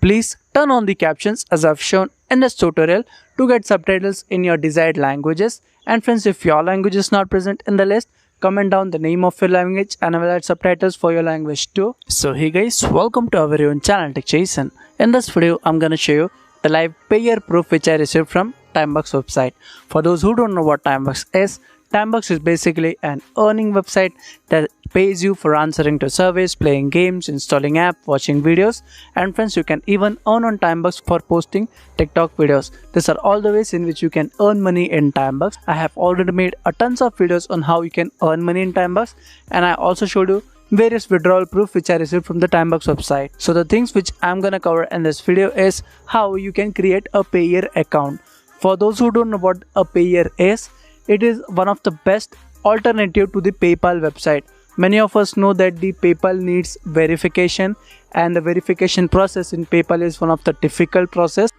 Please turn on the captions as I've shown in this tutorial to get subtitles in your desired languages. And friends, if your language is not present in the list, comment down the name of your language and I will add subtitles for your language too. So hey guys, welcome to our very own channel Tech Jason. In this video, I'm gonna show you the live payer proof which I received from Timebox website. For those who don't know what Timebox is basically an earning website that pays you for answering to surveys, playing games, installing app, watching videos, and friends, you can even earn on Timebox for posting TikTok videos. These are all the ways in which you can earn money in Timebox. I have already made a tons of videos on how you can earn money in Timebox, and I also showed you various withdrawal proof which I received from the Timebox website. So the things which I'm gonna cover in this video is how you can create a payer account. For those who don't know what a payer is, it is one of the best alternative to the PayPal website. Many of us know that the PayPal needs verification, and the verification process in PayPal is one of the difficult process.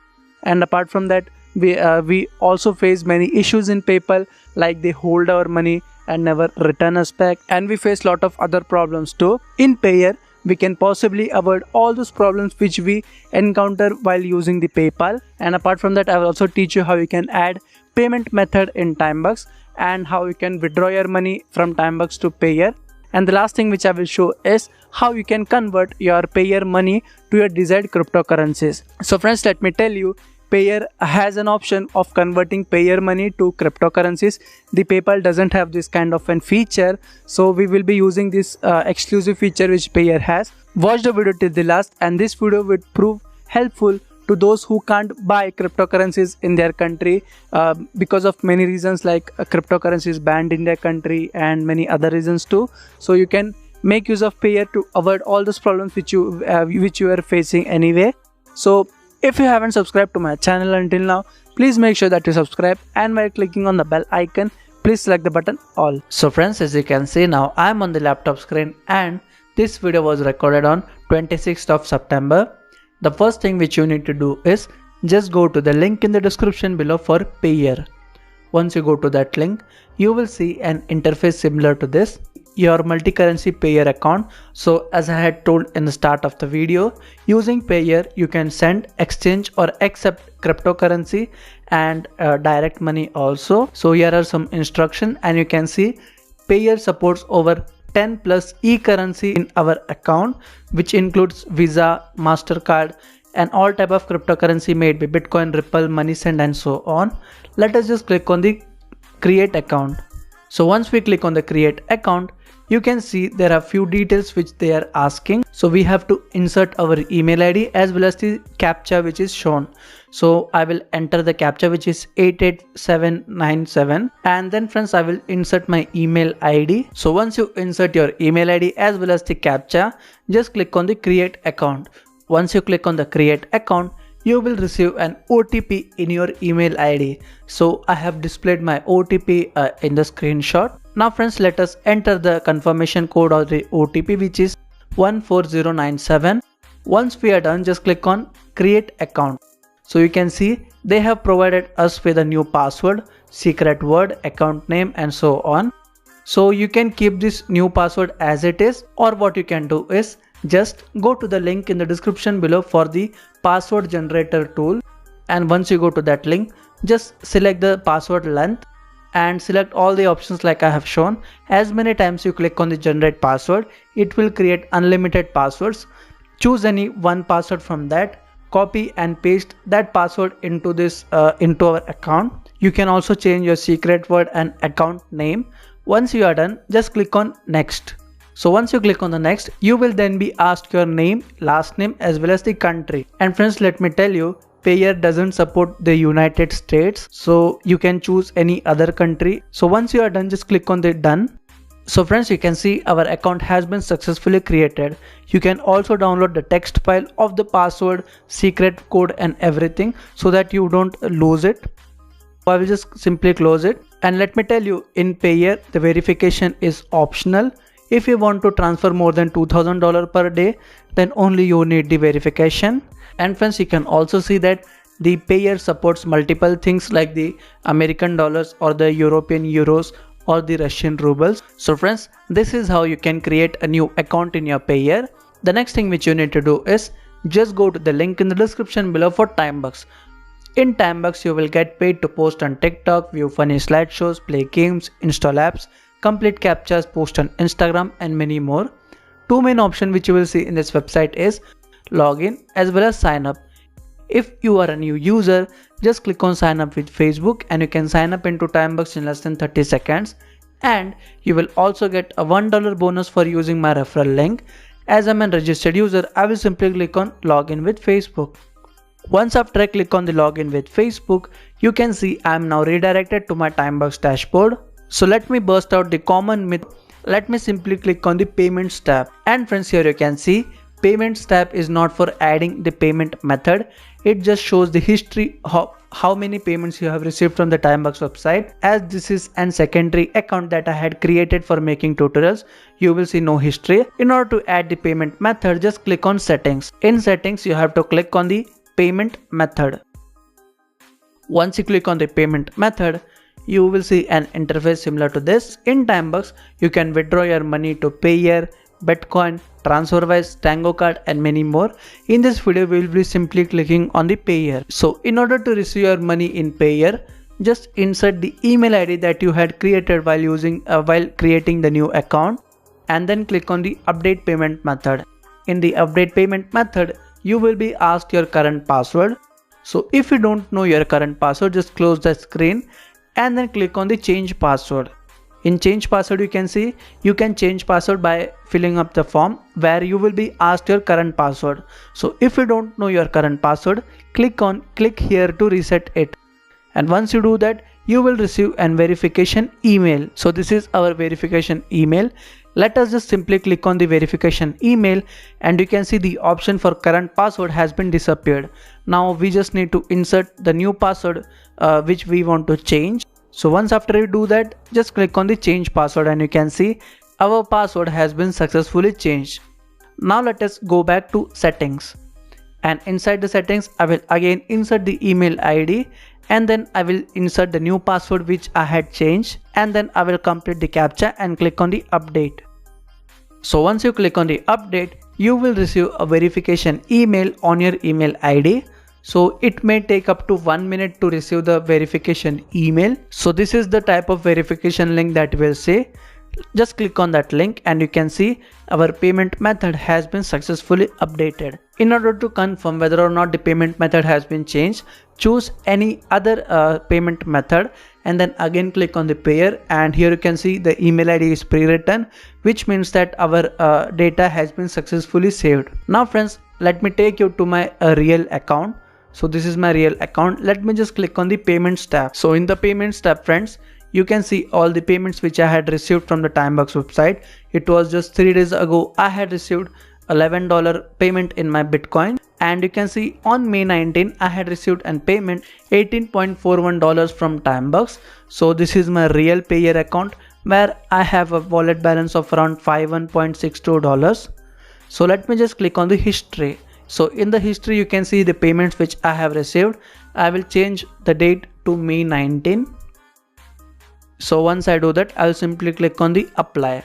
And apart from that, we also face many issues in PayPal, like they hold our money and never return us back, and we face lot of other problems too. In Payer, we can possibly avoid all those problems which we encounter while using the PayPal. And apart from that, I will also teach you how you can add payment method in Timebox and how you can withdraw your money from Timebox to Payer. And the last thing which I will show is how you can convert your Payer money to your desired cryptocurrencies. So friends, let me tell you, Payer has an option of converting Payer money to cryptocurrencies. The PayPal doesn't have this kind of a feature, so we will be using this exclusive feature which Payer has. Watch the video till the last, and this video will prove helpful to those who can't buy cryptocurrencies in their country because of many reasons, like cryptocurrency is banned in their country and many other reasons too. So you can make use of Payer to avoid all those problems which you are facing anyway. So if you haven't subscribed to my channel until now, please make sure that you subscribe, and by clicking on the bell icon, please select the button all. So friends, as you can see now, I'm on the laptop screen and this video was recorded on 26th of September. The first thing which you need to do is just go to the link in the description below for Payer. Once you go to that link, you will see an interface similar to this, your multi-currency Payer account. So as I had told in the start of the video, using Payer you can send, exchange or accept cryptocurrency and direct money also. So here are some instructions, and you can see Payer supports over 10 plus e-currency in our account, which includes Visa, MasterCard and all type of cryptocurrency, made by Bitcoin, Ripple, MoneySend and so on. Let us just click on the create account. So once we click on the create account, you can see there are few details which they are asking. So we have to insert our email ID as well as the captcha which is shown. So I will enter the captcha which is 88797, and then friends, I will insert my email ID. So once you insert your email ID as well as the captcha, just click on the create account. Once you click on the create account, you will receive an OTP in your email ID. So I have displayed my OTP in the screenshot. Now friends, let us enter the confirmation code or the OTP, which is 14097. Once we are done, just click on create account. So you can see they have provided us with a new password, secret word, account name and so on. So you can keep this new password as it is, or what you can do is just go to the link in the description below for the password generator tool, and once you go to that link, just select the password length and select all the options like I have shown. As many times you click on the generate password, it will create unlimited passwords. Choose any one password from that, copy and paste that password into this into our account. You can also change your secret word and account name. Once you are done, just click on next. So once you click on the next, you will then be asked your name, last name as well as the country. And friends, let me tell you, Payer doesn't support the United States, so you can choose any other country. So once you are done, just click on the done. So friends, you can see our account has been successfully created. You can also download the text file of the password, secret code and everything, so that you don't lose it. So I will just simply close it. And let me tell you, in Payer the verification is optional. If you want to transfer more than $2000 per day, then only you need the verification. And friends, you can also see that the Payer supports multiple things like the American dollars or the European euros or the Russian rubles. So friends, this is how you can create a new account in your Payer. The next thing which you need to do is just go to the link in the description below for Timebucks. In Timebucks, you will get paid to post on TikTok, view funny slideshows, play games, install apps, complete captchas, post on Instagram, and many more. Two main options which you will see in this website is login as well as sign up. If you are a new user, just click on sign up with Facebook and you can sign up into Timebucks in less than 30 seconds. And you will also get a $1 bonus for using my referral link. As I'm a registered user, I will simply click on login with Facebook. Once after I click on the login with Facebook, you can see I am now redirected to my Timebucks dashboard. So let me burst out the common myth. Let me simply click on the payments tab. And friends, here you can see payments tab is not for adding the payment method. It just shows the history of how many payments you have received from the Timebucks website. As this is an secondary account that I had created for making tutorials, you will see no history. In order to add the payment method, just click on settings. In settings, you have to click on the payment method. Once you click on the payment method, you will see an interface similar to this. In Timebucks, you can withdraw your money to Payeer, Bitcoin, TransferWise, Tango Card, and many more. In this video, we will be simply clicking on the Payeer. So in order to receive your money in Payeer, just insert the email ID that you had created while creating the new account, and then click on the update payment method. In the update payment method, you will be asked your current password. So if you don't know your current password, just close the screen and then click on the change password. In change password, you can see you can change password by filling up the form where you will be asked your current password. So if you don't know your current password, click here to reset it. And once you do that, you will receive an verification email. So this is our verification email. Let us just simply click on the verification email and you can see the option for current password has been disappeared. Now we just need to insert the new password which we want to change. So once after you do that, just click on the change password and you can see our password has been successfully changed. Now let us go back to settings. And inside the settings, I will again insert the email ID and then I will insert the new password which I had changed, and then I will complete the captcha and click on the update. So once you click on the update, you will receive a verification email on your email ID. So it may take up to 1 minute to receive the verification email. So this is the type of verification link that will say. Just click on that link and you can see our payment method has been successfully updated. In order to confirm whether or not the payment method has been changed, choose any other payment method and then again click on the Payeer, and here you can see the email ID is pre-written, which means that our data has been successfully saved. Now friends, let me take you to my real account. So this is my real account. Let me just click on the payments tab. So in the payments tab, friends, you can see all the payments which I had received from the Timebucks website. It was just 3 days ago I had received $11 payment in my Bitcoin, and you can see on May 19 I had received an payment $18.41 from Timebucks. So this is my real Payeer account where I have a wallet balance of around $51.62. So let me just click on the history. So in the history you can see the payments which I have received. I will change the date to May 19. So once I do that, I'll simply click on the apply.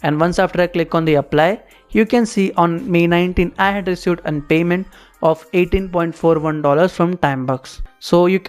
And once after I click on the apply, you can see on May 19 I had received a payment of $18.41 from Timebucks. So you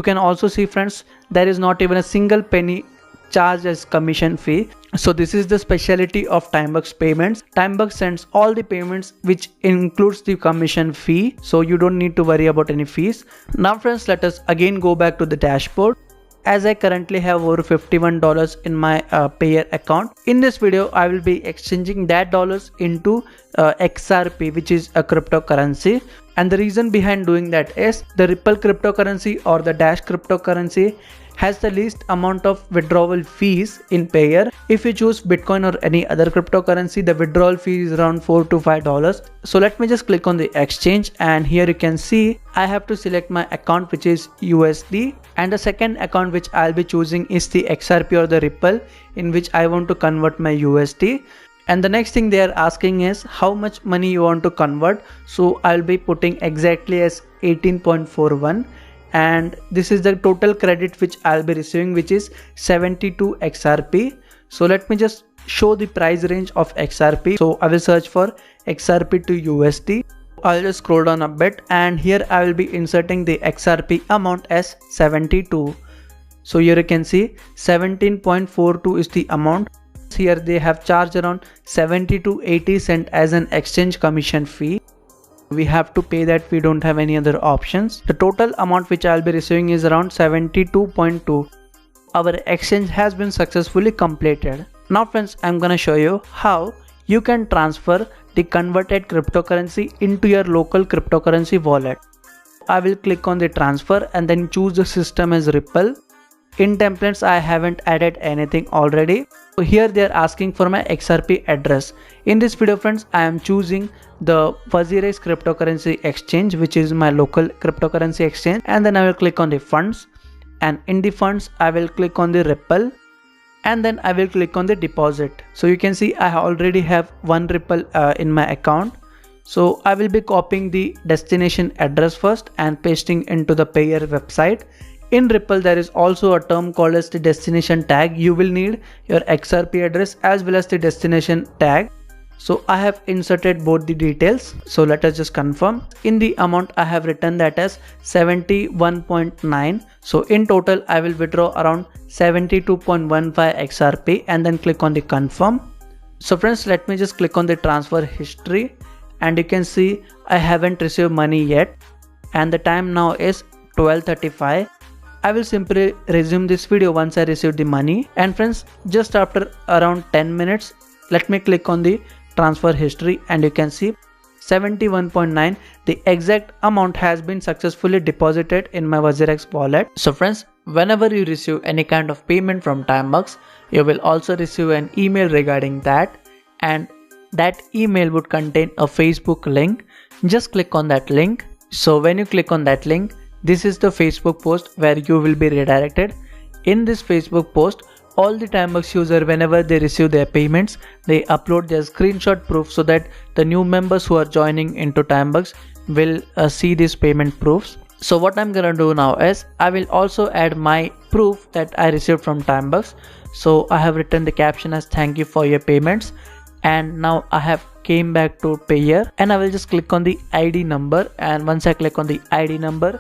can also see, friends, there is not even a single penny charged as commission fee. So this is the specialty of Timebucks payments. Timebucks sends all the payments which includes the commission fee, so you don't need to worry about any fees. Now friends, let us again go back to the dashboard. As I currently have over $51 in my Payeer account, in this video I will be exchanging that dollars into XRP, which is a cryptocurrency. And the reason behind doing that is the Ripple cryptocurrency or the Dash cryptocurrency has the least amount of withdrawal fees in Payeer. If you choose Bitcoin or any other cryptocurrency, the withdrawal fee is around $4 to $5. So let me just click on the exchange, and here you can see I have to select my account which is USD, and the second account which I'll be choosing is the XRP or the Ripple, in which I want to convert my USD. And the next thing they are asking is how much money you want to convert. So I'll be putting exactly as 18.41, and this is the total credit which I'll be receiving, which is 72 XRP. So let me just show the price range of XRP. So I will search for XRP to USD. I'll just scroll down a bit, and here I will be inserting the XRP amount as 72. So here you can see 17.42 is the amount. Here they have charged around 70 to 80 cents as an exchange commission fee. We have to pay that, we don't have any other options. The total amount which I'll be receiving is around 72.2. Our exchange has been successfully completed. Now friends, I'm gonna show you how you can transfer the converted cryptocurrency into your local cryptocurrency wallet. I will click on the transfer and then choose the system as Ripple. In templates, I haven't added anything already. So here they are asking for my XRP address. In this video friends, I am choosing the FuzzyRace cryptocurrency exchange, which is my local cryptocurrency exchange, and then I will click on the funds, and in the funds I will click on the Ripple, and then I will click on the deposit. So you can see I already have one Ripple in my account. So I will be copying the destination address first and pasting into the payer website. In Ripple, there is also a term called as the destination tag. You will need your XRP address as well as the destination tag. So I have inserted both the details. So let us just confirm. In the amount, I have written that as 71.9. So in total, I will withdraw around 72.15 XRP and then click on the confirm. So friends, let me just click on the transfer history, and you can see I haven't received money yet, and the time now is 12:35. I will simply resume this video once I receive the money. And friends, just after around 10 minutes, let me click on the transfer history, and you can see 71.9. The exact amount has been successfully deposited in my FuzzyRace wallet. So friends, whenever you receive any kind of payment from Timebux, you will also receive an email regarding that, and that email would contain a Facebook link. Just click on that link. So when you click on that link, this is the Facebook post where you will be redirected. In this Facebook post, all the Timebux user, whenever they receive their payments, they upload their screenshot proof so that the new members who are joining into Timebux will see these payment proofs. So what I'm gonna do now is I will also add my proof that I received from Timebux. So I have written the caption as "Thank you for your payments," and now I have came back to payer, and I will just click on the ID number, and once I click on the ID number,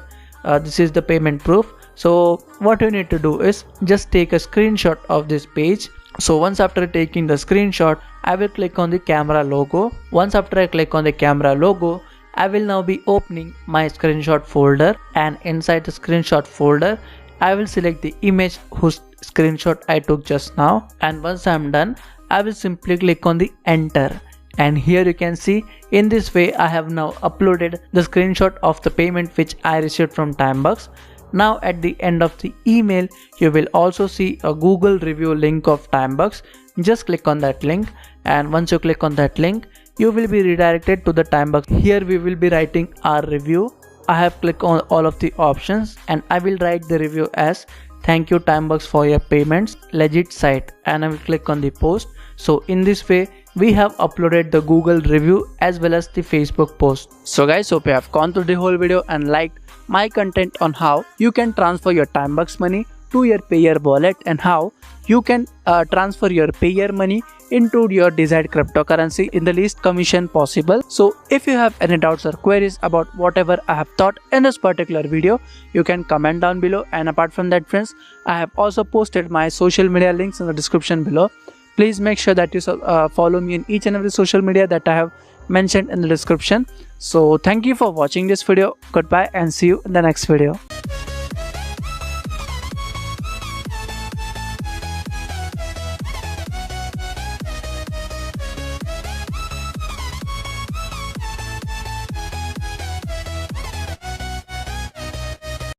this is the payment proof. So what you need to do is just take a screenshot of this page. So once after taking the screenshot, I will click on the camera logo. Once after I click on the camera logo, I will now be opening my screenshot folder, and inside the screenshot folder, I will select the image whose screenshot I took just now. And once I'm done, I will simply click on the enter. And here you can see, in this way I have now uploaded the screenshot of the payment which I received from Timebux. Now at the end of the email, you will also see a Google review link of Timebux. Just click on that link, and once you click on that link, you will be redirected to the Timebux. Here we will be writing our review. I have clicked on all of the options, and I will write the review as "Thank you Timebux for your payments, legit site," and I will click on the post. So in this way, we have uploaded the Google review as well as the Facebook post. So guys, hope you have gone through the whole video and liked my content on how you can transfer your Timebux money to your payer wallet, and how you can transfer your payer money into your desired cryptocurrency in the least commission possible. So if you have any doubts or queries about whatever I have taught in this particular video, you can comment down below. And apart from that friends, I have also posted my social media links in the description below. Please make sure that you follow me in each and every social media that I have mentioned in the description. So thank you for watching this video. Goodbye and see you in the next video.